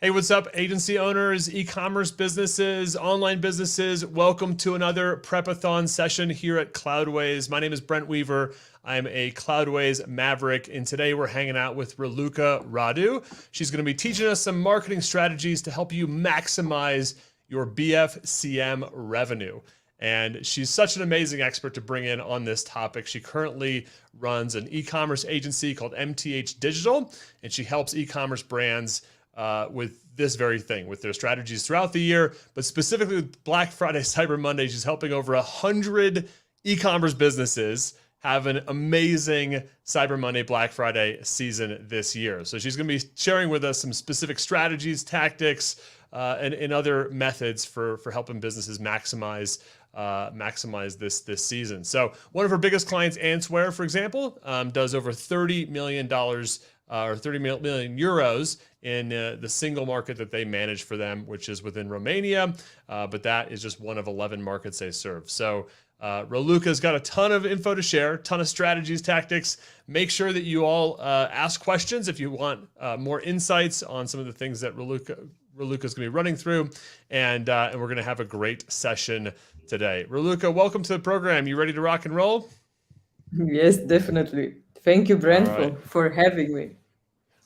Hey, what's up, agency owners, e-commerce businesses, online businesses? Welcome to another Prepathon session here at Cloudways. My name is Brent Weaver. I'm a Cloudways maverick, and today we're hanging out with Raluca Radu. She's going to be teaching us some marketing strategies to help you maximize your BFCM revenue. And she's such an amazing expert to bring in on this topic. She currently runs an e-commerce agency called MTH Digital, and she helps e-commerce brands with this very thing, with their strategies throughout the year, but specifically with Black Friday, Cyber Monday. She's helping over 100 e-commerce businesses have an amazing Cyber Monday, Black Friday season this year. So she's going to be sharing with us some specific strategies, tactics, and other methods for helping businesses maximize this season. So one of her biggest clients, Answear, for example, does over $30 million or 30 million euros in the single market that they manage for them, which is within Romania. But that is just one of 11 markets they serve. So Raluca's got a ton of info to share, ton of strategies, tactics. Make sure that you all ask questions if you want more insights on some of the things that Raluca's going to be running through. And we're going to have a great session today. Raluca, welcome to the program. You ready to rock and roll? Yes, definitely. Thank you, Brent, for having me.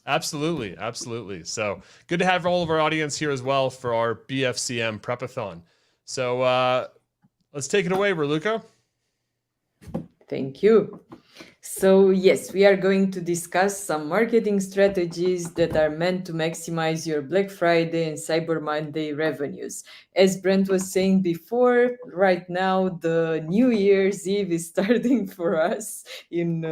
Absolutely, absolutely. So good to have all of our audience here as well for our BFCM Prepathon. So let's take it away, Raluca. Thank you. So yes, we are going to discuss some marketing strategies that are meant to maximize your Black Friday and Cyber Monday revenues. As Brent was saying before, right now the New Year's Eve is starting for us in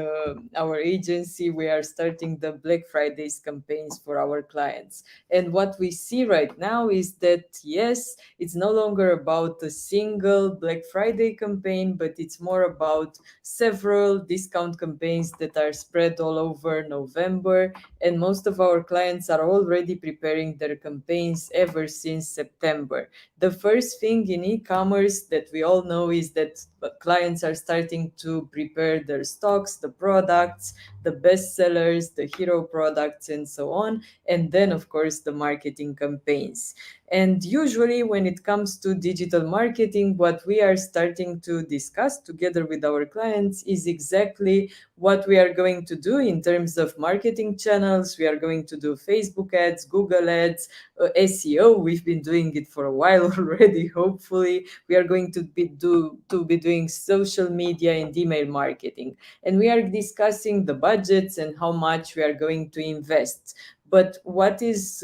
our agency. We are starting the Black Fridays campaigns for our clients. And what we see right now is that, yes, it's no longer about a single Black Friday campaign, but it's more about several discount campaigns that are spread all over November, and most of our clients are already preparing their campaigns ever since September. The first thing in e-commerce that we all know is that clients are starting to prepare their stocks, the products, the best sellers, the hero products, and so on, and then of course the marketing campaigns. And usually, when it comes to digital marketing, what we are starting to discuss together with our clients is exactly what we are going to do in terms of marketing channels. We are going to do Facebook ads, Google ads, SEO. We've been doing it for a while already, hopefully. We are going to be doing social media and email marketing. And we are discussing the budgets and how much we are going to invest. But what is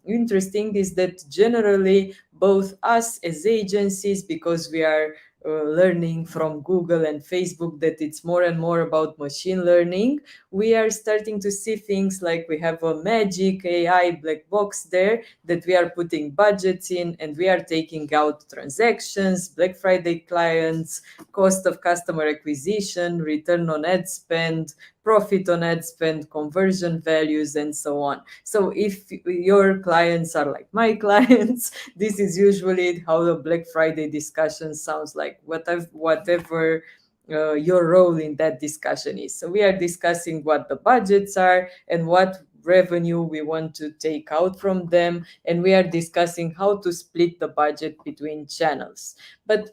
interesting is that generally both us as agencies, because we are learning from Google and Facebook that it's more and more about machine learning, we are starting to see things like we have a magic AI black box there that we are putting budgets in, and we are taking out transactions, Black Friday clients, cost of customer acquisition, return on ad spend, profit on ad spend, conversion values, and so on. So if your clients are like my clients, this is usually how the Black Friday discussion sounds like, whatever your role in that discussion is. So we are discussing what the budgets are and what revenue we want to take out from them, and we are discussing how to split the budget between channels. But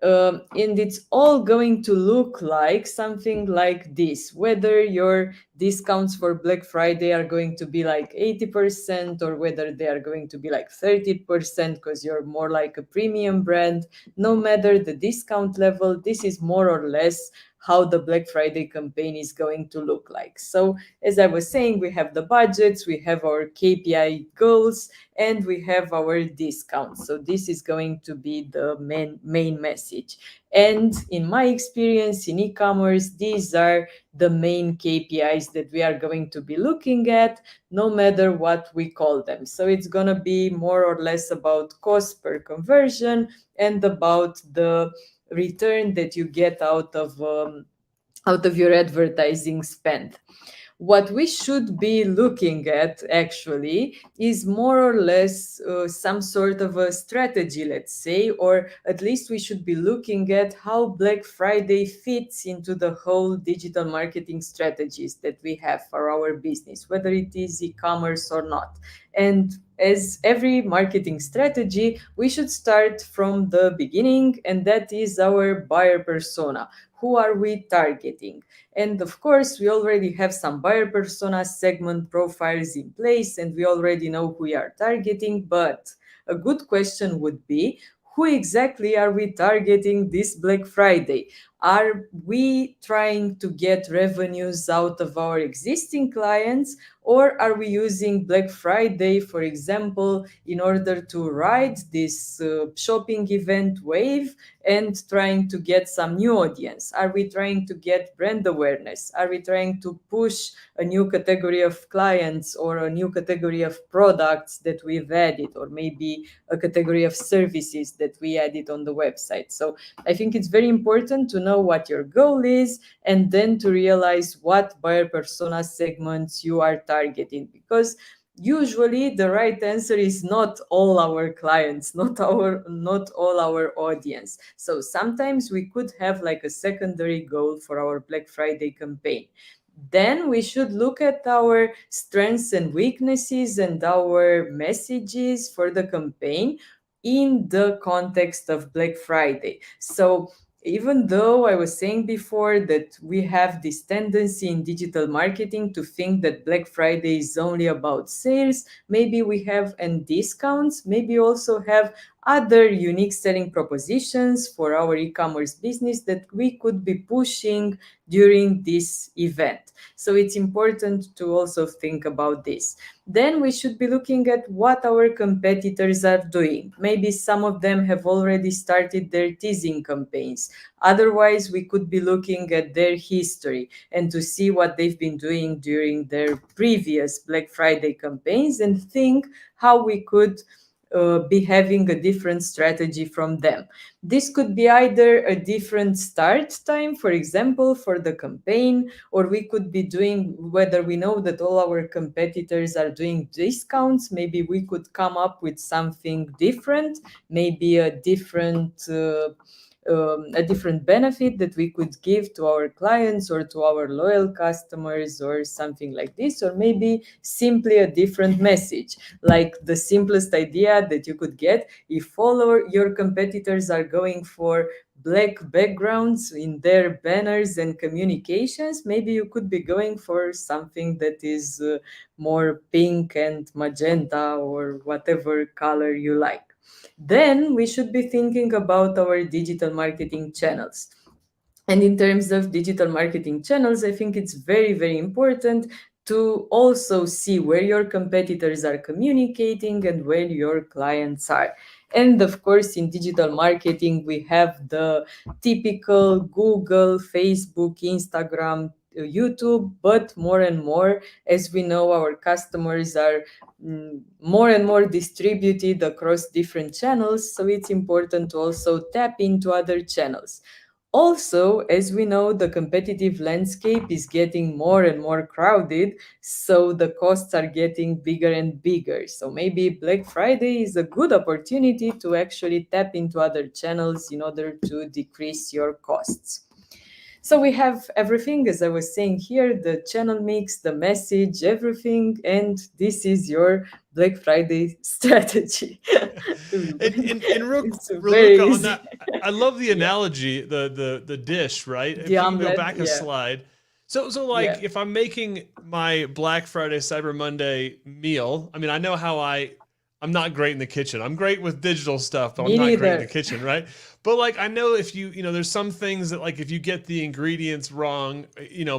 and it's all going to look like something like this, whether your discounts for Black Friday are going to be like 80% or whether they are going to be like 30% because you're more like a premium brand. No matter the discount level, this is more or less how the Black Friday campaign is going to look like. So as I was saying, we have the budgets, we have our KPI goals, and we have our discounts. So this is going to be the main message. And in my experience in e-commerce, these are the main KPIs that we are going to be looking at, no matter what we call them. So it's going to be more or less about cost per conversion and about the return that you get out of your advertising spend. What we should be looking at actually is more or less some sort of a strategy, let's say, or at least we should be looking at how Black Friday fits into the whole digital marketing strategies that we have for our business, whether it is e-commerce or not. And as every marketing strategy, we should start from the beginning, and that is our buyer persona. Who are we targeting? And of course, we already have some buyer persona segment profiles in place, and we already know who we are targeting. But a good question would be, who exactly are we targeting this Black Friday? Are we trying to get revenues out of our existing clients, or are we using Black Friday, for example, in order to ride this shopping event wave and trying to get some new audience? Are we trying to get brand awareness? Are we trying to push a new category of clients or a new category of products that we've added, or maybe a category of services that we added on the website? So I think it's very important to know what your goal is, and then to realize what buyer persona segments you are targeting, because usually the right answer is not all our clients, not all our audience. So sometimes we could have like a secondary goal for our Black Friday campaign. Then we should look at our strengths and weaknesses and our messages for the campaign in the context of Black Friday. So even though I was saying before that we have this tendency in digital marketing to think that Black Friday is only about sales, maybe we have and discounts, maybe also have other unique selling propositions for our e-commerce business that we could be pushing during this event. So it's important to also think about this. Then we should be looking at what our competitors are doing. Maybe some of them have already started their teasing campaigns. Otherwise, we could be looking at their history and to see what they've been doing during their previous Black Friday campaigns, and think how we could be having a different strategy from them. This could be either a different start time, for example, for the campaign, or we could be doing, whether we know that all our competitors are doing discounts, maybe we could come up with something different, maybe a different benefit that we could give to our clients or to our loyal customers, or something like this, or maybe simply a different message. Like the simplest idea that you could get, if all your competitors are going for black backgrounds in their banners and communications, maybe you could be going for something that is more pink and magenta, or whatever color you like. Then we should be thinking about our digital marketing channels. And in terms of digital marketing channels, I think it's very, very important to also see where your competitors are communicating and where your clients are. And of course, in digital marketing, we have the typical Google, Facebook, Instagram, YouTube, but more and more, as we know, our customers are more and more distributed across different channels. So it's important to also tap into other channels. Also, as we know, the competitive landscape is getting more and more crowded, so the costs are getting bigger and bigger. So maybe Black Friday is a good opportunity to actually tap into other channels in order to decrease your costs. So we have everything, as I was saying here, the channel mix, the message, everything, and this is your Black Friday strategy. And It's real very Raluca, on easy. that, I love the Yeah. analogy, the dish, right? The If you can go omelet, back a yeah. slide. So like Yeah. if I'm making my Black Friday Cyber Monday meal, I mean I know how I'm not great in the kitchen. I'm great with digital stuff, but I'm Me not great in the neither. kitchen, right? But like I know if there's some things that like if you get the ingredients wrong,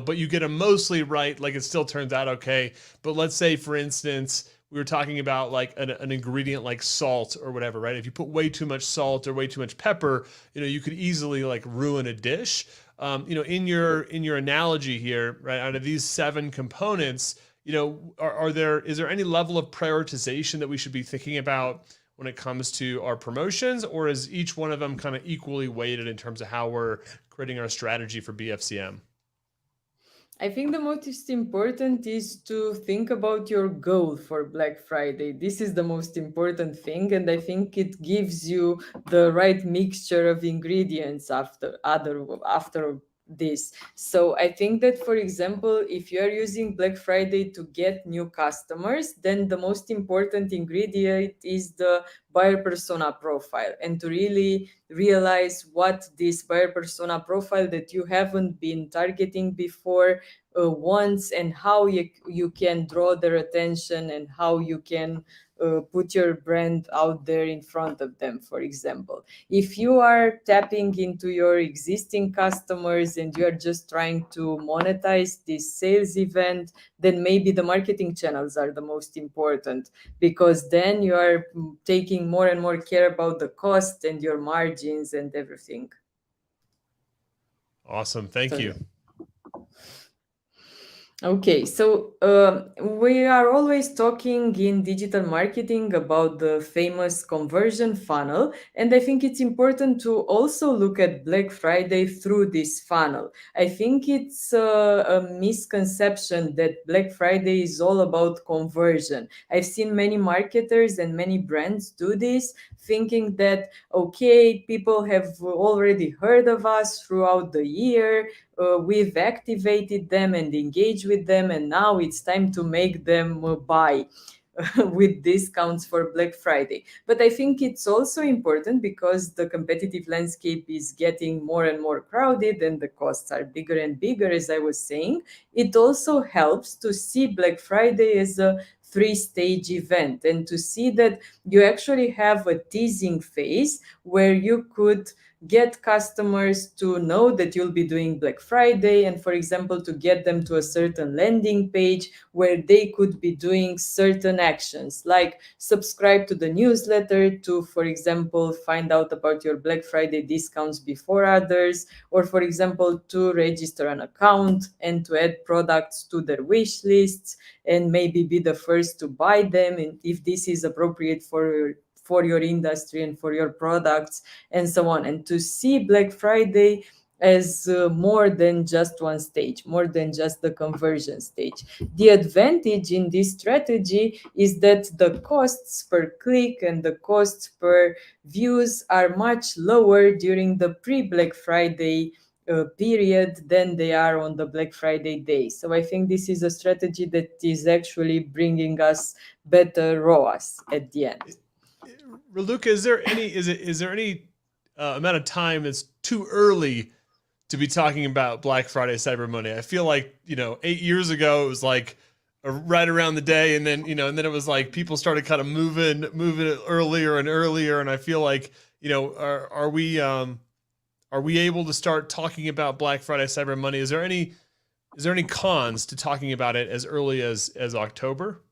but you get them mostly right, like it still turns out okay. But let's say for instance, we were talking about like an ingredient like salt or whatever, right? If you put way too much salt or way too much pepper, you could easily like ruin a dish. In your analogy here, right? Out of these 7 components, is there any level of prioritization that we should be thinking about when it comes to our promotions, or is each one of them kind of equally weighted in terms of how we're creating our strategy for BFCM? I think the most important is to think about your goal for Black Friday. This is the most important thing, and I think it gives you the right mixture of ingredients after this. So I think that, for example, if you are using Black Friday to get new customers, then the most important ingredient is the buyer persona profile, and to really realize what this buyer persona profile that you haven't been targeting before wants, and how you can draw their attention, and how you can put your brand out there in front of them. For example, if you are tapping into your existing customers and you are just trying to monetize this sales event, then maybe the marketing channels are the most important, because then you are taking more and more care about the cost and your margins and everything. Awesome. Thank you. Okay, so we are always talking in digital marketing about the famous conversion funnel, and I think it's important to also look at Black Friday through this funnel. I think it's a misconception that Black Friday is all about conversion. I've seen many marketers and many brands do this, thinking that, okay, people have already heard of us throughout the year, we've activated them and engaged with them, and now it's time to make them buy with discounts for Black Friday. But I think it's also important, because the competitive landscape is getting more and more crowded and the costs are bigger and bigger, as I was saying. It also helps to see Black Friday as a three-stage event, and to see that you actually have a teasing phase where you could get customers to know that you'll be doing Black Friday, and, for example, to get them to a certain landing page where they could be doing certain actions, like subscribe to the newsletter to, for example, find out about your Black Friday discounts before others, or, for example, to register an account and to add products to their wish lists and maybe be the first to buy them, and if this is appropriate for your industry and for your products, and so on. And to see Black Friday as more than just one stage, more than just the conversion stage. The advantage in this strategy is that the costs per click and the costs per views are much lower during the pre-Black Friday period than they are on the Black Friday day. So I think this is a strategy that is actually bringing us better ROAS at the end. Raluca, is there any amount of time that's too early to be talking about Black Friday, Cyber Monday? I feel like 8 years ago it was like right around the day, and then it was like people started kind of moving it earlier and earlier, and I feel like are we able to start talking about Black Friday, Cyber Monday? Is there any cons to talking about it as early as October?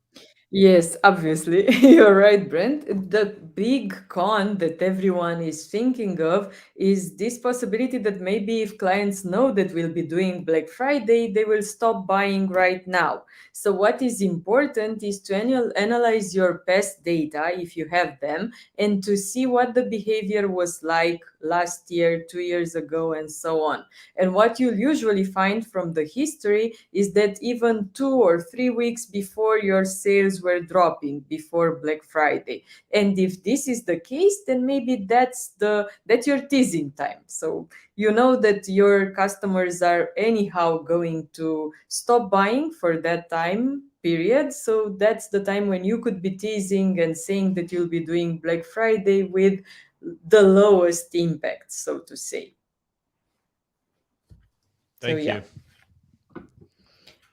Yes, obviously. You're right, Brent. The big con that everyone is thinking of is this possibility that maybe if clients know that we'll be doing Black Friday, they will stop buying right now. So, what is important is to analyze your past data, if you have them, and to see what the behavior was like last year, 2 years ago, and so on. And what you'll usually find from the history is that even 2 or 3 weeks before, your sales were dropping before Black Friday. And if this is the case, then maybe that's your teasing time. So you know that your customers are anyhow going to stop buying for that time period. So that's the time when you could be teasing and saying that you'll be doing Black Friday with the lowest impact, so to say. Thank you.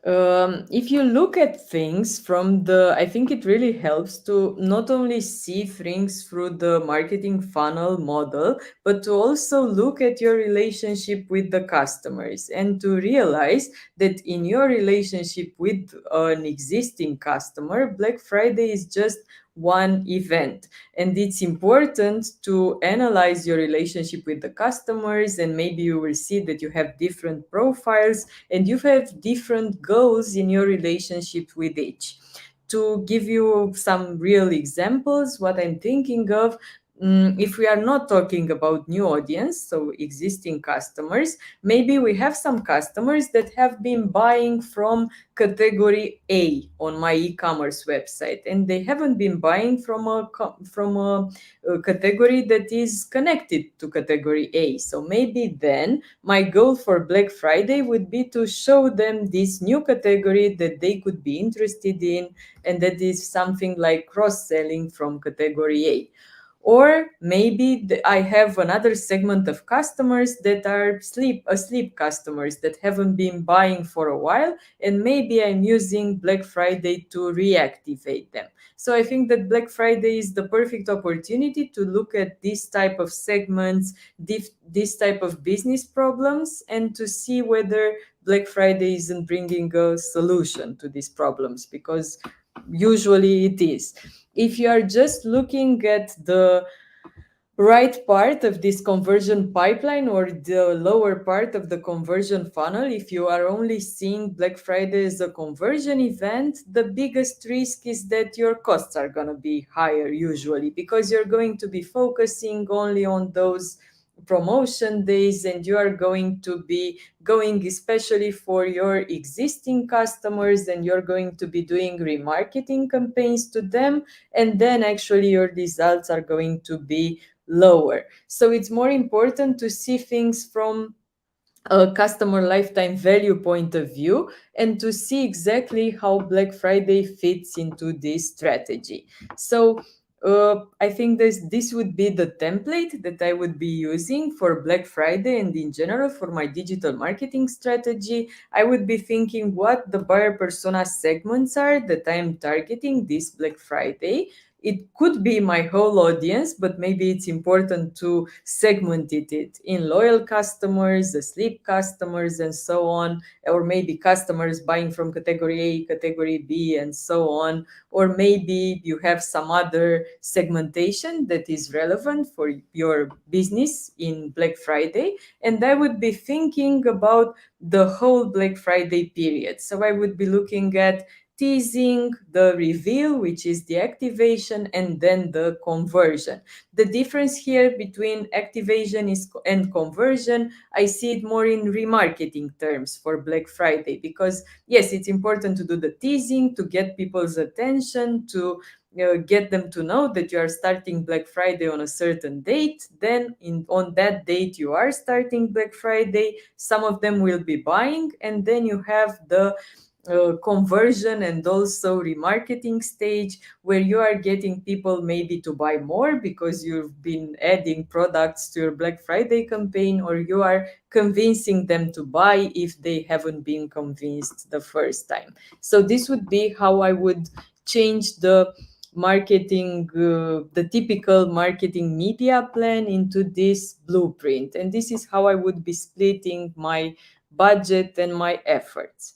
If you look at things I think it really helps to not only see things through the marketing funnel model, but to also look at your relationship with the customers, and to realize that in your relationship with an existing customer, Black Friday is just one event. And it's important to analyze your relationship with the customers, and maybe you will see that you have different profiles and you have different goals in your relationship with each. To give you some real examples, what I'm thinking of, if we are not talking about new audience, so existing customers, maybe we have some customers that have been buying from category A on my e-commerce website, and they haven't been buying from a category that is connected to category A. So maybe then my goal for Black Friday would be to show them this new category that they could be interested in, and that is something like cross-selling from category A. Or maybe I have another segment of customers that are asleep customers that haven't been buying for a while, and maybe I'm using Black Friday to reactivate them. So I think that Black Friday is the perfect opportunity to look at this type of segments, this type of business problems, and to see whether Black Friday isn't bringing a solution to these problems, because usually it is. If you are just looking at the right part of this conversion pipeline or the lower part of the conversion funnel, if you are only seeing Black Friday as a conversion event, the biggest risk is that your costs are going to be higher usually, because you're going to be focusing only on those promotion days, and you are going to be going especially for your existing customers, and you're going to be doing remarketing campaigns to them, and then actually your results are going to be lower. So it's more important to see things from a customer lifetime value point of view, and to see exactly how Black Friday fits into this strategy. So I think this would be the template that I would be using for Black Friday, and in general for my digital marketing strategy. I would be thinking what the buyer persona segments are that I am targeting this Black Friday. It could be my whole audience, but maybe it's important to segment it in loyal customers, asleep customers, and so on, or maybe customers buying from category A, category B, and so on. Or maybe you have some other segmentation that is relevant for your business in Black Friday. And I would be thinking about the whole Black Friday period. So I would be looking at teasing, the reveal, which is the activation, and then the conversion. The difference here between activation and conversion, I see it more in remarketing terms for Black Friday, because yes, it's important to do the teasing, to get people's attention, to get them to know that you are starting Black Friday on a certain date. Then on that date you are starting Black Friday, some of them will be buying, and then you have the conversion and also remarketing stage, where you are getting people maybe to buy more because you've been adding products to your Black Friday campaign, or you are convincing them to buy if they haven't been convinced the first time. So this would be how I would change the marketing, the typical marketing media plan into this blueprint. And this is how I would be splitting my budget and my efforts.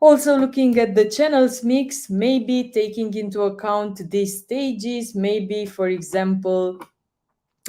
Also looking at the channels mix, maybe taking into account these stages, maybe for example,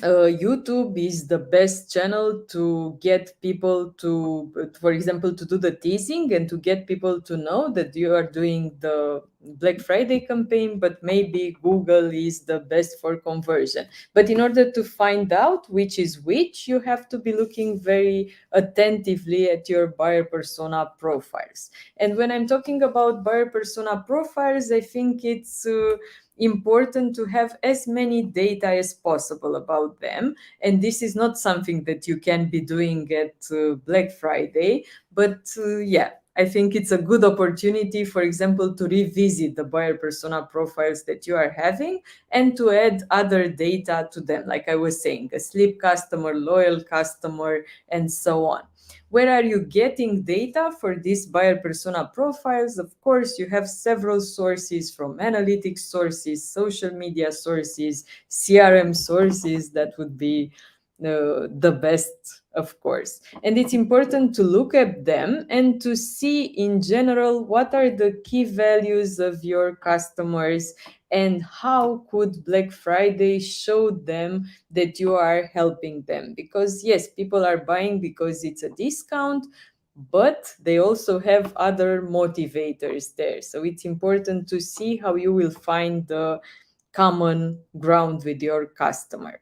YouTube is the best channel to get people to, for example, to do the teasing and to get people to know that you are doing the Black Friday campaign, but maybe Google is the best for conversion. But in order to find out which is which, you have to be looking very attentively at your buyer persona profiles. And when I'm talking about buyer persona profiles, I think it's important to have as many data as possible about them. And this is not something that you can be doing at Black Friday, but yeah, I think it's a good opportunity, for example, to revisit the buyer persona profiles that you are having and to add other data to them, like I was saying, a sleep customer, loyal customer, and so on. Where are you getting data for these buyer persona profiles? Of course, you have several sources, from analytics sources, social media sources, CRM sources. That would be the best, of course. And it's important to look at them and to see in general what are the key values of your customers, and how could Black Friday show them that you are helping them. Because yes, people are buying because it's a discount, but they also have other motivators there. So it's important to see how you will find the common ground with your customer.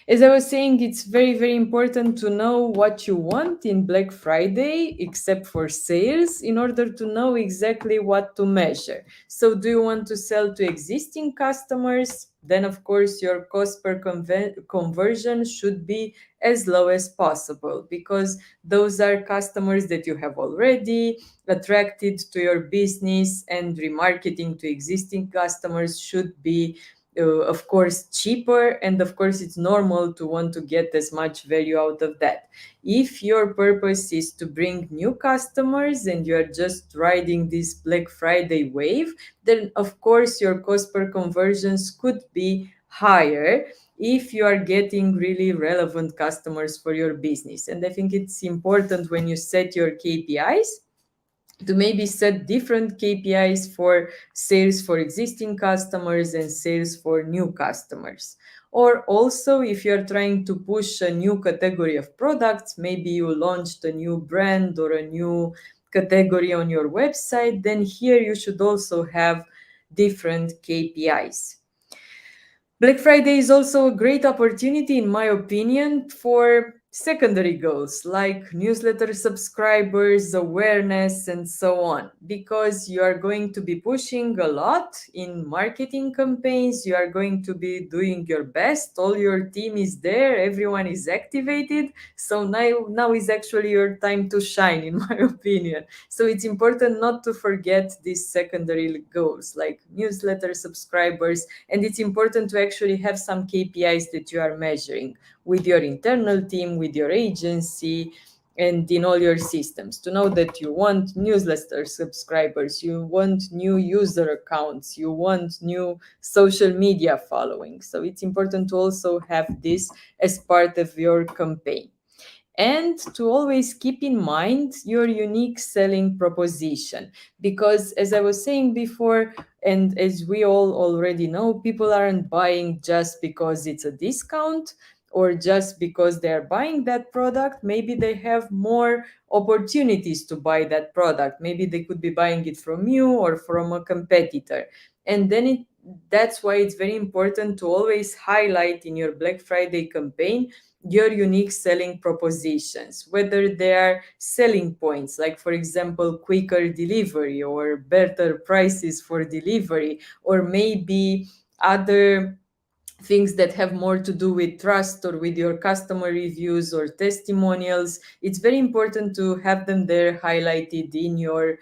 As I was saying, it's very, very important to know what you want in Black Friday, except for sales, in order to know exactly what to measure. So, do you want to sell to existing customers? Then, of course, your cost per conversion should be as low as possible, because those are customers that you have already attracted to your business, and remarketing to existing customers should be of course cheaper, and of course it's normal to want to get as much value out of that. If your purpose is to bring new customers and you're just riding this Black Friday wave, then of course your cost per conversions could be higher if you are getting really relevant customers for your business. And I think it's important when you set your KPIs to maybe set different KPIs for sales for existing customers and sales for new customers. Or also, if you're trying to push a new category of products, maybe you launched a new brand or a new category on your website, then here you should also have different KPIs. Black Friday is also a great opportunity, in my opinion, for secondary goals like newsletter subscribers, awareness, and so on. Because you are going to be pushing a lot in marketing campaigns, you are going to be doing your best, all your team is there, everyone is activated. So now is actually your time to shine, in my opinion. So it's important not to forget these secondary goals like newsletter subscribers, and it's important to actually have some KPIs that you are measuring with your internal team, with your agency, and in all your systems, to know that you want newsletter subscribers, you want new user accounts, you want new social media following. So it's important to also have this as part of your campaign. And to always keep in mind your unique selling proposition. Because as I was saying before, and as we all already know, people aren't buying just because it's a discount or just because they're buying that product. Maybe they have more opportunities to buy that product. Maybe they could be buying it from you or from a competitor. And then that's why it's very important to always highlight in your Black Friday campaign your unique selling propositions, whether they are selling points, like, for example, quicker delivery or better prices for delivery, or maybe other things that have more to do with trust or with your customer reviews or testimonials. It's very important to have them there highlighted in your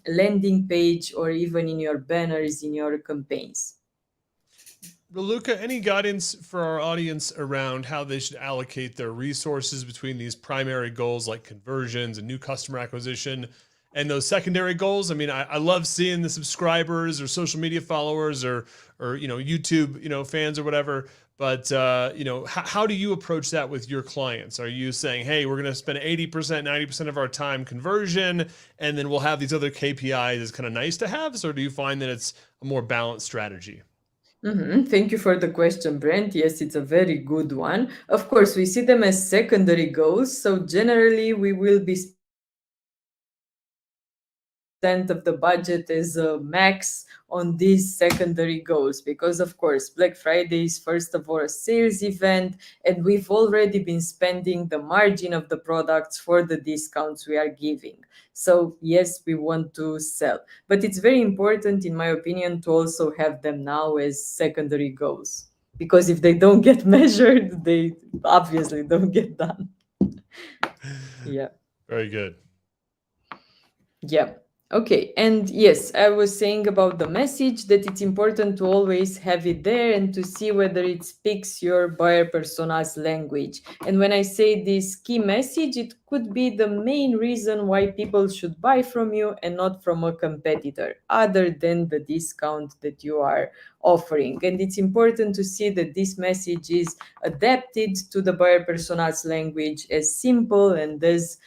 landing page or even in your banners in your campaigns. Raluca, any guidance for our audience around how they should allocate their resources between these primary goals like conversions and new customer acquisition and those secondary goals? I mean, I love seeing the subscribers or social media followers or YouTube fans or whatever. But how do you approach that with your clients? Are you saying, hey, we're going to spend 80%, 90% of our time conversion, and then we'll have these other KPIs as kind of nice to have? Or do you find that it's a more balanced strategy? Thank you for the question, Brent. Yes, it's a very good one. Of course, we see them as secondary goals. So generally, we will be of the budget is max on these secondary goals, because of course Black Friday is first of all a sales event, and we've already been spending the margin of the products for the discounts we are giving. So yes, we want to sell, but it's very important, in my opinion, to also have them now as secondary goals, because if they don't get measured, they obviously don't get done. Yeah. Very good. Yeah. Okay. And yes, I was saying about the message that it's important to always have it there and to see whether it speaks your buyer persona's language. And when I say this key message, it could be the main reason why people should buy from you and not from a competitor, other than the discount that you are offering. And it's important to see that this message is adapted to the buyer persona's language, as simple and as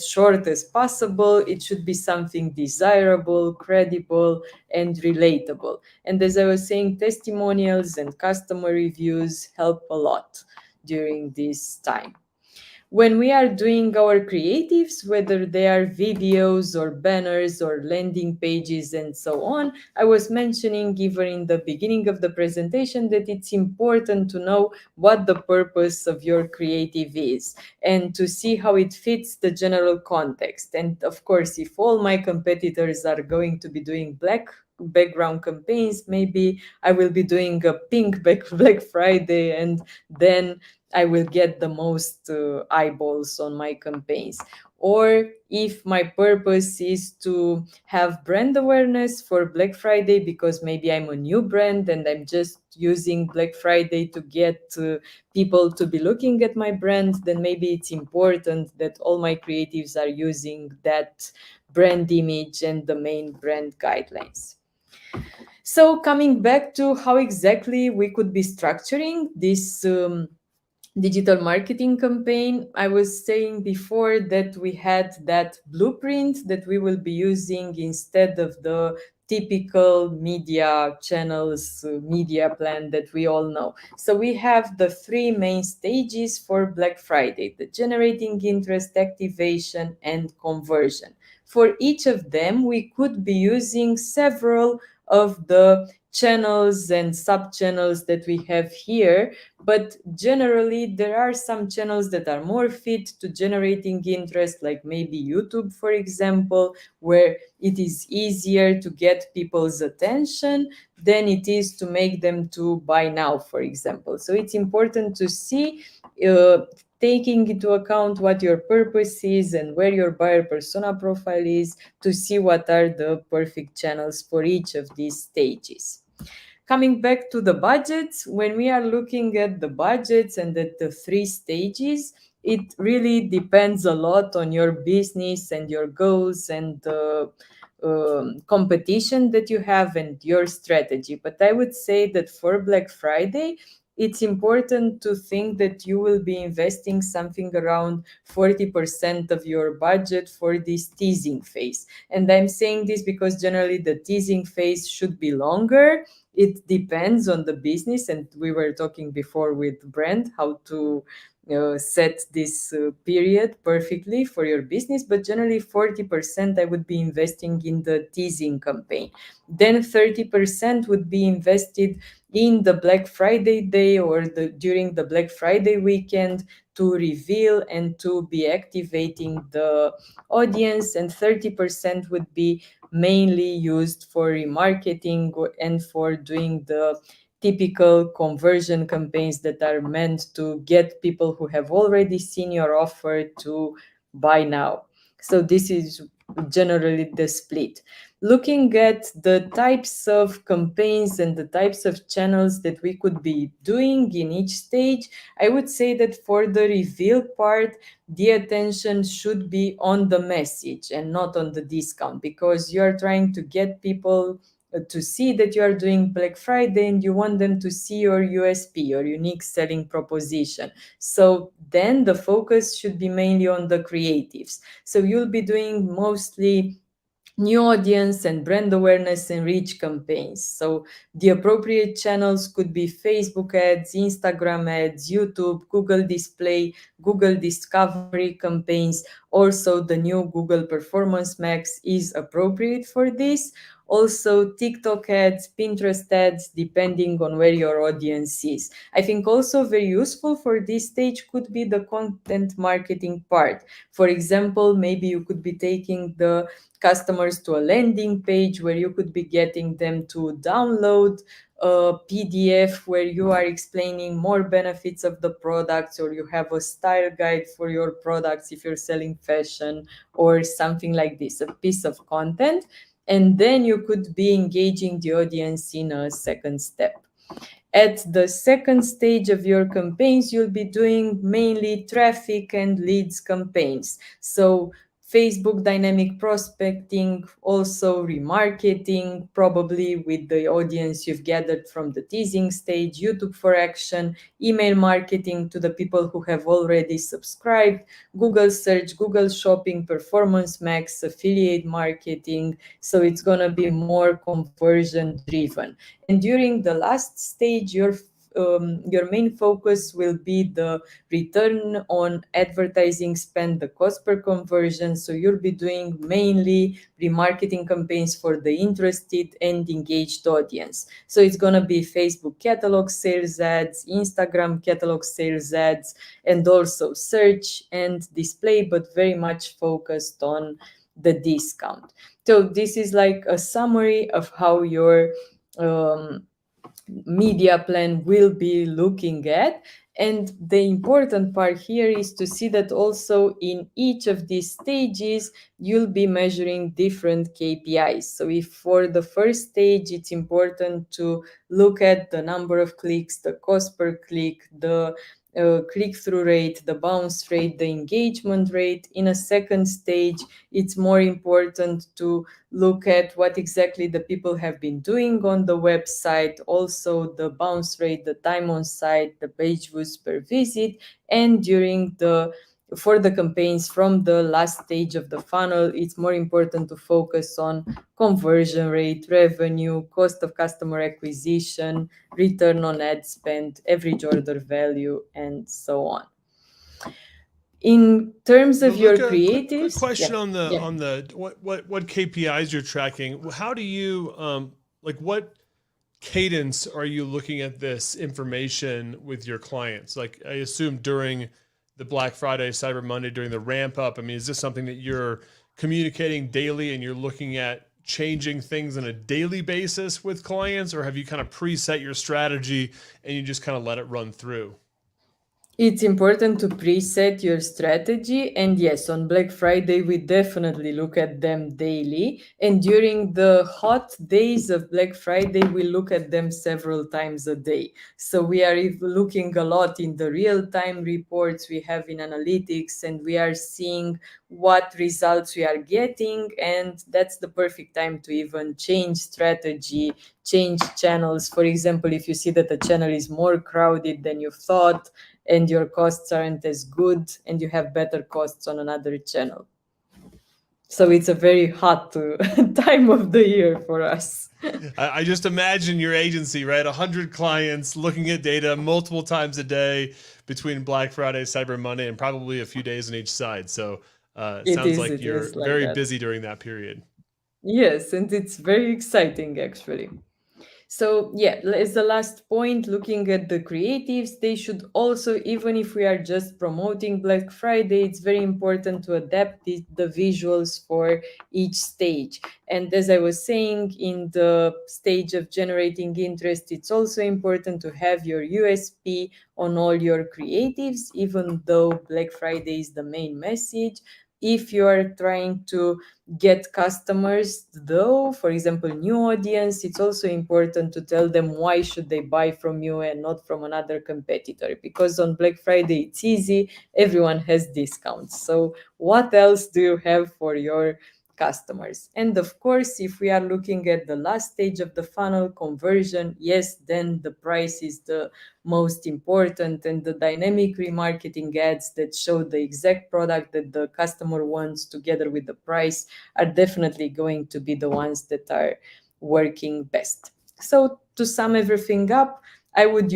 short as possible. It should be something desirable, credible, and relatable. And as I was saying, testimonials and customer reviews help a lot during this time. When we are doing our creatives, whether they are videos or banners or landing pages and so on, I was mentioning even in the beginning of the presentation that it's important to know what the purpose of your creative is and to see how it fits the general context. And of course, if all my competitors are going to be doing black background campaigns, maybe I will be doing a pink Black Friday, and then I will get the most eyeballs on my campaigns. Or if my purpose is to have brand awareness for Black Friday because maybe I'm a new brand and I'm just using Black Friday to get people to be looking at my brand, then maybe it's important that all my creatives are using that brand image and the main brand guidelines. So coming back to how exactly we could be structuring this digital marketing campaign, I was saying before that we had that blueprint that we will be using instead of the typical media channels media plan that we all know. So we have the three main stages for Black Friday: the generating interest, activation, and conversion. For each of them, we could be using several of the channels and sub channels that we have here, but generally there are some channels that are more fit to generating interest, like maybe YouTube, for example, where it is easier to get people's attention than it is to make them to buy now, for example. So it's important to see, taking into account what your purpose is and where your buyer persona profile is, to see what are the perfect channels for each of these stages. Coming back to the budgets, when we are looking at the budgets and at the three stages, it really depends a lot on your business and your goals and the competition that you have and your strategy. But I would say that for Black Friday, it's important to think that you will be investing something around 40% of your budget for this teasing phase. And I'm saying this because generally the teasing phase should be longer. It depends on the business, and we were talking before with Brent how to set this period perfectly for your business, but generally 40% I would be investing in the teasing campaign. Then 30% would be invested in the Black Friday day or during the Black Friday weekend to reveal and to be activating the audience, and 30% would be mainly used for remarketing and for doing the typical conversion campaigns that are meant to get people who have already seen your offer to buy now. So this is generally the split. Looking at the types of campaigns and the types of channels that we could be doing in each stage, I would say that for the reveal part, the attention should be on the message and not on the discount, because you are trying to get people to see that you are doing Black Friday and you want them to see your USP, your unique selling proposition. So then the focus should be mainly on the creatives. So you'll be doing mostly new audience and brand awareness and reach campaigns. So the appropriate channels could be Facebook ads, Instagram ads, YouTube, Google Display, Google Discovery campaigns. Also, the new Google Performance Max is appropriate for this. Also, TikTok ads, Pinterest ads, depending on where your audience is. I think also very useful for this stage could be the content marketing part. For example, maybe you could be taking the customers to a landing page where you could be getting them to download a PDF where you are explaining more benefits of the products, or you have a style guide for your products if you're selling fashion or something like this, a piece of content. And then you could be engaging the audience in a second step. At the second stage of your campaigns, you'll be doing mainly traffic and leads campaigns. So Facebook dynamic prospecting, also remarketing, probably with the audience you've gathered from the teasing stage, YouTube for action, email marketing to the people who have already subscribed, Google search, Google shopping, performance max, affiliate marketing. So it's going to be more conversion driven. And during the last stage, your your main focus will be the return on advertising spend, the cost per conversion. So you'll be doing mainly remarketing campaigns for the interested and engaged audience. So it's going to be Facebook catalog sales ads, Instagram catalog sales ads, and also search and display, but very much focused on the discount. So this is like a summary of how your media plan will be looking at. And the important part here is to see that also in each of these stages, you'll be measuring different KPIs. So if for the first stage, it's important to look at the number of clicks, the cost per click, the click-through rate, the bounce rate, the engagement rate. In a second stage, it's more important to look at what exactly the people have been doing on the website, also the bounce rate, the time on site, the page views per visit, and for the campaigns from the last stage of the funnel, it's more important to focus on conversion rate, revenue, cost of customer acquisition, return on ad spend, average order value, and so on. In terms of your Raluca, quick creatives, question on yeah. the what KPIs you're tracking. How do you like what cadence are you looking at this information with your clients? Like I assume during the Black Friday, Cyber Monday, during the ramp up. I mean, is this something that you're communicating daily and you're looking at changing things on a daily basis with clients, or have you kind of preset your strategy and you just kind of let it run through? It's important to preset your strategy. And yes, on Black Friday, we definitely look at them daily. And during the hot days of Black Friday, we look at them several times a day. So we are looking a lot in the real time reports we have in analytics, and we are seeing what results we are getting. And that's the perfect time to even change strategy, change channels. For example, if you see that the channel is more crowded than you thought, and your costs aren't as good, and you have better costs on another channel. So it's a very hot time of the year for us. I just imagine your agency, right? 100 clients looking at data multiple times a day between Black Friday, Cyber Monday, and probably a few days on each side. So it sounds like It you're is like very that. busy during that period. Yes, and it's very exciting actually. So yeah, as the last point, looking at the creatives, they should also, even if we are just promoting Black Friday, it's very important to adapt the visuals for each stage. And as I was saying, in the stage of generating interest, it's also important to have your USP on all your creatives, even though Black Friday is the main message. If you are trying to get customers, though, for example, new audience, it's also important to tell them why should they buy from you and not from another competitor, because on Black Friday it's easy, everyone has discounts. So what else do you have for your customers? And of course, if we are looking at the last stage of the funnel, conversion, yes, then the price is the most important, and the dynamic remarketing ads that show the exact product that the customer wants together with the price are definitely going to be the ones that are working best. So to sum everything up, I would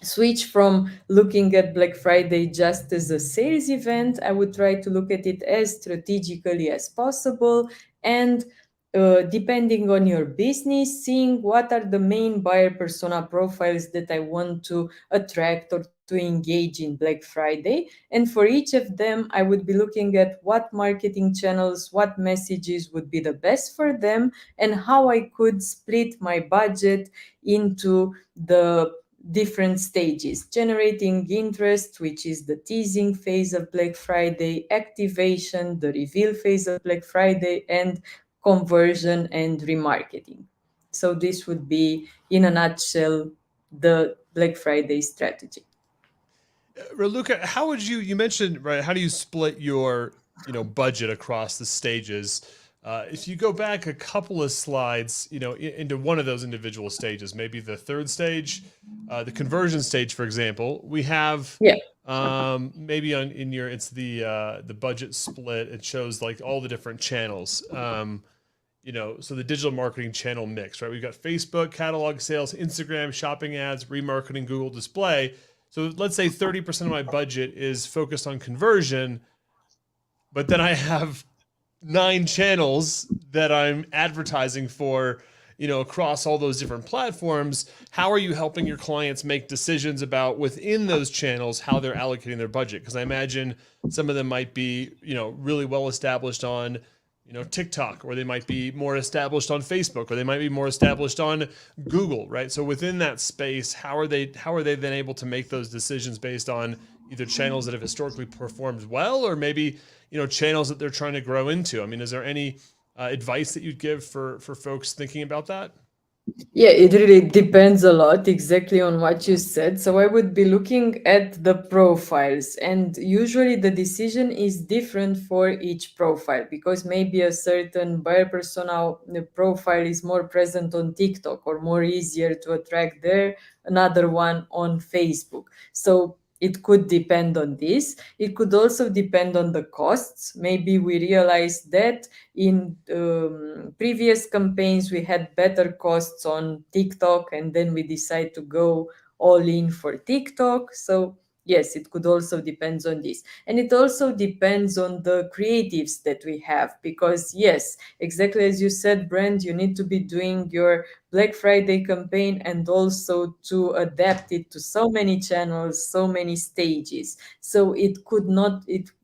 switch from looking at Black Friday just as a sales event. I would try to look at it as strategically as possible, and depending on your business, seeing what are the main buyer persona profiles that I want to attract or to engage in Black Friday. And for each of them, I would be looking at what marketing channels, what messages would be the best for them, and how I could split my budget into the different stages: generating interest, which is the teasing phase of Black Friday, activation, the reveal phase of Black Friday, and conversion and remarketing. So this would be, in a nutshell, the Black Friday strategy. Raluca, how would you mentioned, right, how do you split your, budget across the stages? If you go back a couple of slides, into one of those individual stages, maybe the third stage, the conversion stage, for example, we have Yeah. maybe it's the budget split. It shows like all the different channels. so the digital marketing channel mix, right? We've got Facebook, catalog sales, Instagram, shopping ads, remarketing, Google display. So let's say 30% of my budget is focused on conversion, but then I have 9 channels that I'm advertising for, across all those different platforms. How are you helping your clients make decisions about within those channels, how they're allocating their budget? Because I imagine some of them might be, really well established on, TikTok, or they might be more established on Facebook, or they might be more established on Google, right? So within that space, how are they then able to make those decisions based on either channels that have historically performed well, or maybe, channels that they're trying to grow into? I mean, is there any advice that you'd give for folks thinking about that? Yeah, it really depends a lot exactly on what you said. So I would be looking at the profiles, and usually the decision is different for each profile, because maybe a certain buyer persona profile is more present on TikTok or more easier to attract there, another one on Facebook. So it could depend on this. It could also depend on the costs. Maybe we realize that in previous campaigns we had better costs on TikTok, and then we decide to go all in for TikTok. So yes, it could also depends on this, and it also depends on the creatives that we have, because yes, exactly as you said, Brand, you need to be doing your Black Friday campaign and also to adapt it to so many channels, so many stages. So it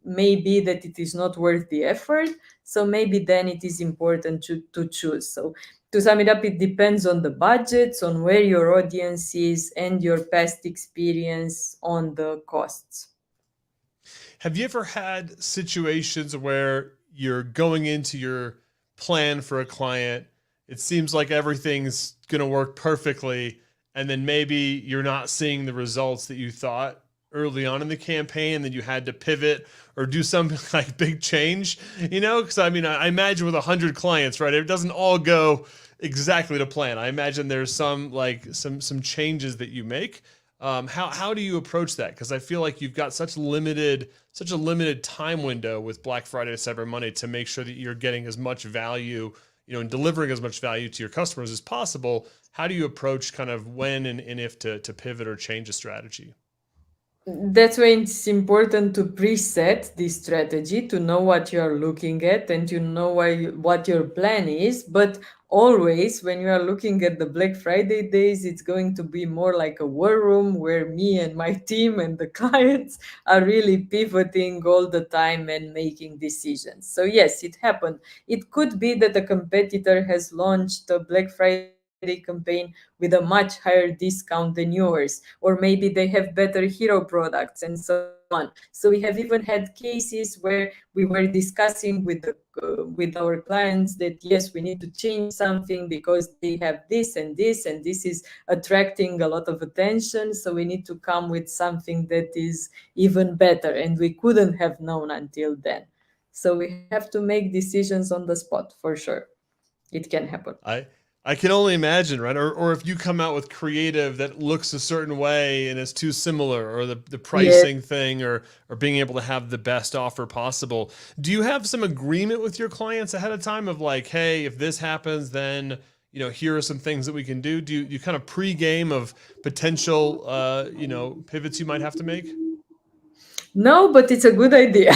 may be that it is not worth the effort. So maybe then it is important to choose. So to sum it up, it depends on the budgets, on where your audience is, and your past experience on the costs. Have you ever had situations where you're going into your plan for a client, it seems like everything's going to work perfectly, and then maybe you're not seeing the results that you thought early on in the campaign, and then you had to pivot or do some like big change, because I mean, I imagine with 100 clients, right, it doesn't all go exactly to plan. I imagine there's some changes that you make. How do you approach that? Because I feel like you've got such a limited time window with Black Friday to Cyber Monday to make sure that you're getting as much value, and delivering as much value to your customers as possible. How do you approach kind of when and if to pivot or change a strategy? That's why it's important to preset this strategy, to know what you're looking at and you know what your plan is. But always, when you are looking at the Black Friday days, it's going to be more like a war room where me and my team and the clients are really pivoting all the time and making decisions. So, yes, it happened. It could be that a competitor has launched a Black Friday campaign with a much higher discount than yours, or maybe they have better hero products and so on. So we have even had cases where we were discussing with our clients that yes, we need to change something because they have this and this, and this is attracting a lot of attention, so we need to come with something that is even better, and we couldn't have known until then. So we have to make decisions on the spot, for sure. It can happen. I can only imagine, right? Or if you come out with creative that looks a certain way and is too similar, or the Yeah. pricing thing, or being able to have the best offer possible. Do you have some agreement with your clients ahead of time of like, hey, if this happens, then here are some things that we can do? Do you kind of pre-game of potential pivots you might have to make? No, but it's a good idea.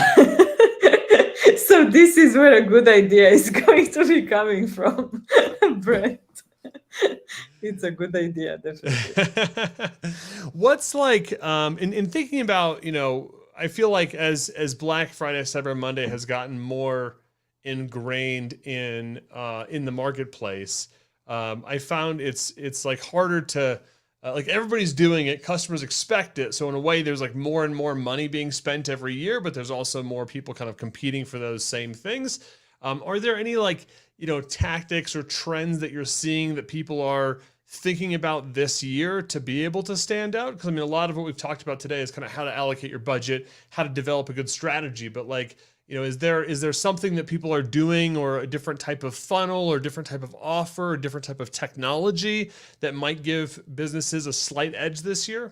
So this is where a good idea is going to be coming from, Brett. It's a good idea, definitely. What's like in thinking about, I feel like as Black Friday, Cyber Monday has gotten more ingrained in the marketplace, I found it's like harder to like everybody's doing it, customers expect it, so in a way there's like more and more money being spent every year, but there's also more people kind of competing for those same things. Are there any like tactics or trends that you're seeing that people are thinking about this year to be able to stand out? Because I mean, a lot of what we've talked about today is kind of how to allocate your budget, how to develop a good strategy. But like, is there something that people are doing, or a different type of funnel, or different type of offer, or different type of technology that might give businesses a slight edge this year?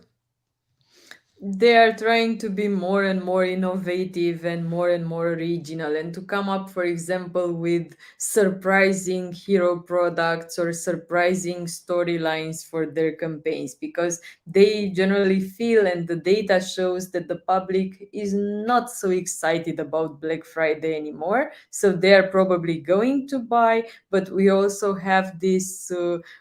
They are trying to be more and more innovative and more original, and to come up, for example, with surprising hero products or surprising storylines for their campaigns, because they generally feel, and the data shows, that the public is not so excited about Black Friday anymore. So they are probably going to buy, but we also have this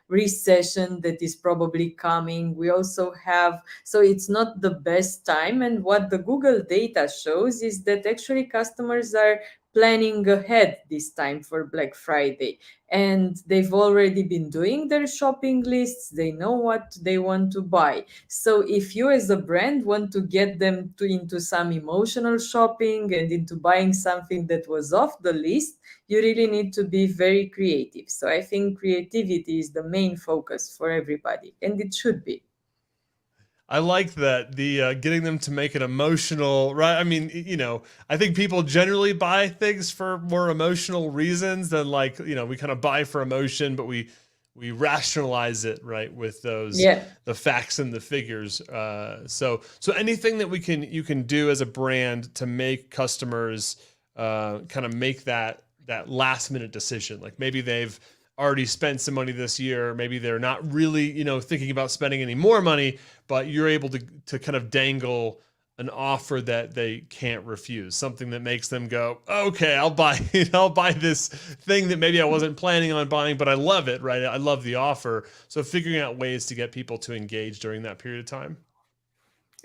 recession that is probably coming. We also have, so it's not the best time. And what the Google data shows is that actually customers are planning ahead this time for Black Friday. And they've already been doing their shopping lists. They know what they want to buy. So if you as a brand want to get them into some emotional shopping and into buying something that was off the list, you really need to be very creative. So I think creativity is the main focus for everybody, and it should be. I like that, the getting them to make it emotional, right? I mean, I think people generally buy things for more emotional reasons than, like, we kind of buy for emotion, but we rationalize it, right, with those Yeah. the facts and the figures. So anything that you can do as a brand to make customers kind of make that last minute decision. Like, maybe they've already spent some money this year. Maybe they're not really, thinking about spending any more money, but you're able to kind of dangle an offer that they can't refuse, something that makes them go, okay, I'll buy it. I'll buy this thing that maybe I wasn't planning on buying, but I love it, right? I love the offer. So figuring out ways to get people to engage during that period of time.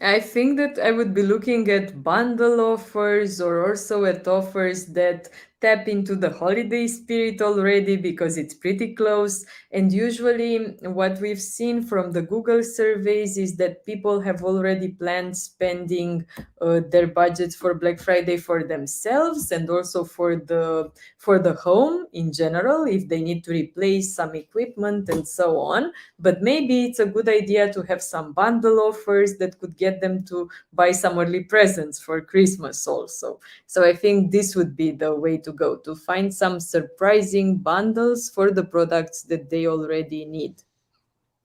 I think that I would be looking at bundle offers, or also at offers that tap into the holiday spirit already, because it's pretty close. And usually, what we've seen from the Google surveys is that people have already planned spending their budgets for Black Friday for themselves, and also for the home in general, if they need to replace some equipment and so on. But maybe it's a good idea to have some bundle offers that could get them to buy some early presents for Christmas also. So I think this would be the way to go, to find some surprising bundles for the products that they already need.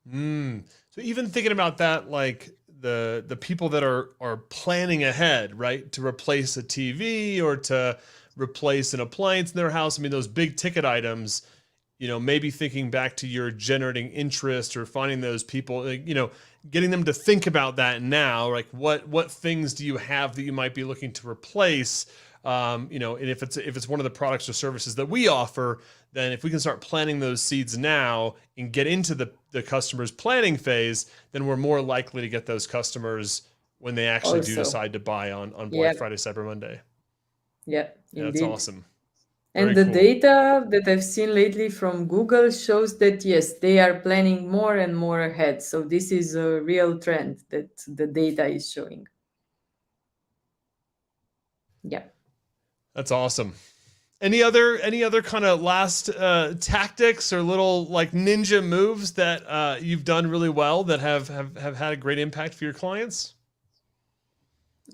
So even thinking about that, like the people that are planning ahead, right, to replace a TV or to replace an appliance in their house. I mean, those big ticket items. Maybe thinking back to your generating interest or finding those people, like, getting them to think about that now. Like, what things do you have that you might be looking to replace? And if it's one of the products or services that we offer, then if we can start planting those seeds now and get into the customer's planning phase, then we're more likely to get those customers when they actually do Also, decide to buy on yeah, Black Friday, Cyber Monday. yeah, Yeah, that's indeed. awesome. And Very the cool. data that I've seen lately from Google shows that yes, they are planning more and more ahead. So this is a real trend that the data is showing. Yeah. That's awesome. Any other kind of last tactics or little, like, ninja moves that you've done really well that have had a great impact for your clients?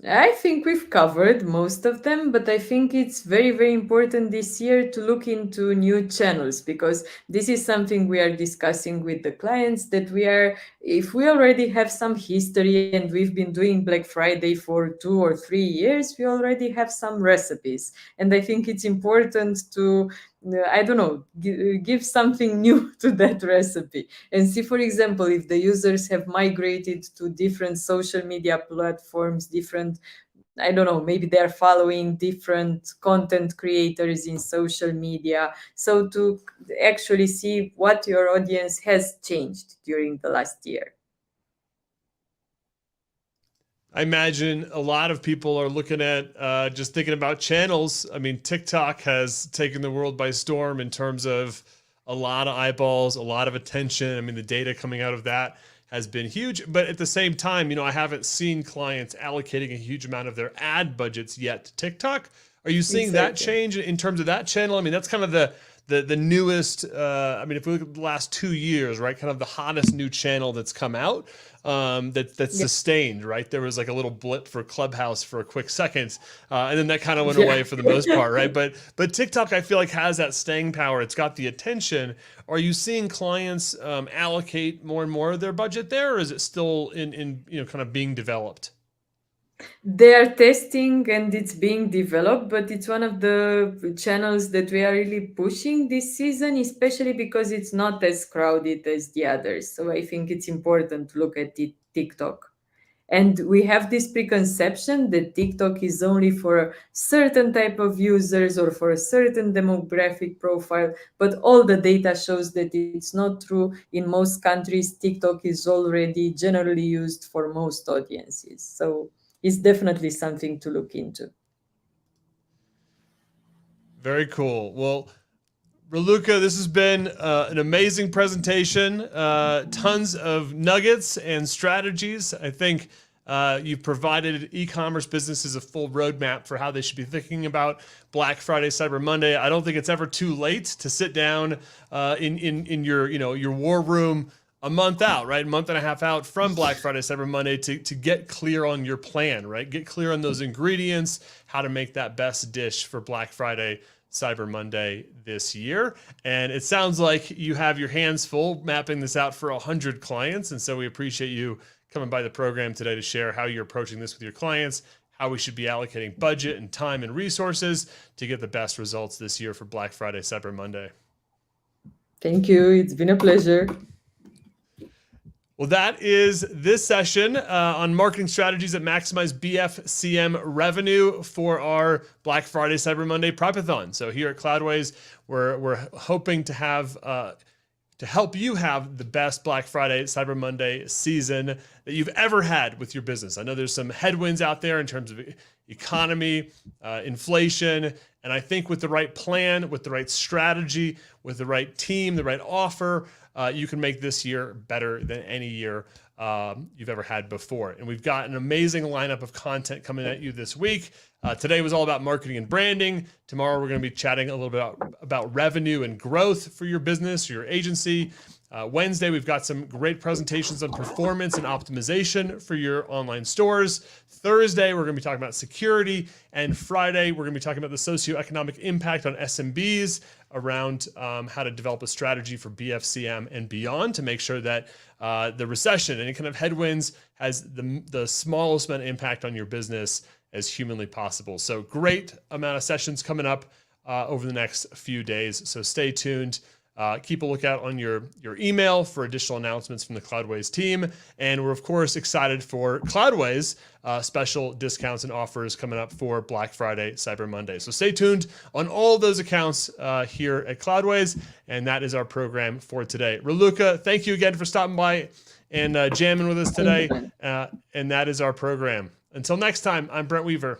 I think we've covered most of them, but I think it's very, very important this year to look into new channels, because this is something we are discussing with the clients, that if we already have some history and we've been doing Black Friday for 2 or 3 years, we already have some recipes. And I think it's important to, I don't know, give something new to that recipe and see, for example, if the users have migrated to different social media platforms, different, I don't know, maybe they're following different content creators in social media. So to actually see what your audience has changed during the last year. I imagine a lot of people are looking at just thinking about channels. I mean, TikTok has taken the world by storm in terms of a lot of eyeballs, a lot of attention. I mean, the data coming out of that has been huge. But at the same time, I haven't seen clients allocating a huge amount of their ad budgets yet to TikTok. Are you seeing that Exactly. change in terms of that channel? I mean, that's kind of the newest. I mean, if we look at the last 2 years, right, kind of the hottest new channel that's come out, that's Yeah. sustained, right? There was like a little blip for Clubhouse for a quick second, and then that kind of went Yeah. away for the most part, right? But TikTok, I feel like, has that staying power. It's got the attention. Are you seeing clients allocate more and more of their budget there, or is it still in kind of being developed? They are testing and it's being developed, but it's one of the channels that we are really pushing this season, especially because it's not as crowded as the others. So I think it's important to look at TikTok. And we have this preconception that TikTok is only for a certain type of users or for a certain demographic profile, but all the data shows that it's not true. In most countries, TikTok is already generally used for most audiences. So it's definitely something to look into. Very cool. Well, Raluca, this has been an amazing presentation. Tons of nuggets and strategies. I think you've provided e-commerce businesses a full roadmap for how they should be thinking about Black Friday, Cyber Monday. I don't think it's ever too late to sit down in your your war room a month out, right? A month and a half out from Black Friday, Cyber Monday to get clear on your plan, right? Get clear on those ingredients, how to make that best dish for Black Friday, Cyber Monday this year. And it sounds like you have your hands full mapping this out for 100 clients. And so we appreciate you coming by the program today to share how you're approaching this with your clients, how we should be allocating budget and time and resources to get the best results this year for Black Friday, Cyber Monday. Thank you. It's been a pleasure. Well, that is this session on marketing strategies that maximize BFCM revenue for our Black Friday, Cyber Monday Prepathon. So here at Cloudways, we're hoping to have to help you have the best Black Friday, Cyber Monday season that you've ever had with your business. I know there's some headwinds out there in terms of economy, inflation, and I think with the right plan, with the right strategy, with the right team, the right offer, you can make this year better than any year you've ever had before. And we've got an amazing lineup of content coming at you this week. Today was all about marketing and branding. Tomorrow, we're going to be chatting a little bit about revenue and growth for your business or your agency. Wednesday, we've got some great presentations on performance and optimization for your online stores. Thursday, we're going to be talking about security. And Friday, we're going to be talking about the socioeconomic impact on SMBs around how to develop a strategy for BFCM and beyond to make sure that the recession, any kind of headwinds, has the smallest amount of impact on your business as humanly possible. So great amount of sessions coming up over the next few days. So stay tuned. Keep a lookout on your email for additional announcements from the Cloudways team. And we're, of course, excited for Cloudways special discounts and offers coming up for Black Friday, Cyber Monday. So stay tuned on all those accounts here at Cloudways. And that is our program for today. Raluca, thank you again for stopping by and jamming with us today. And that is our program. Until next time, I'm Brent Weaver.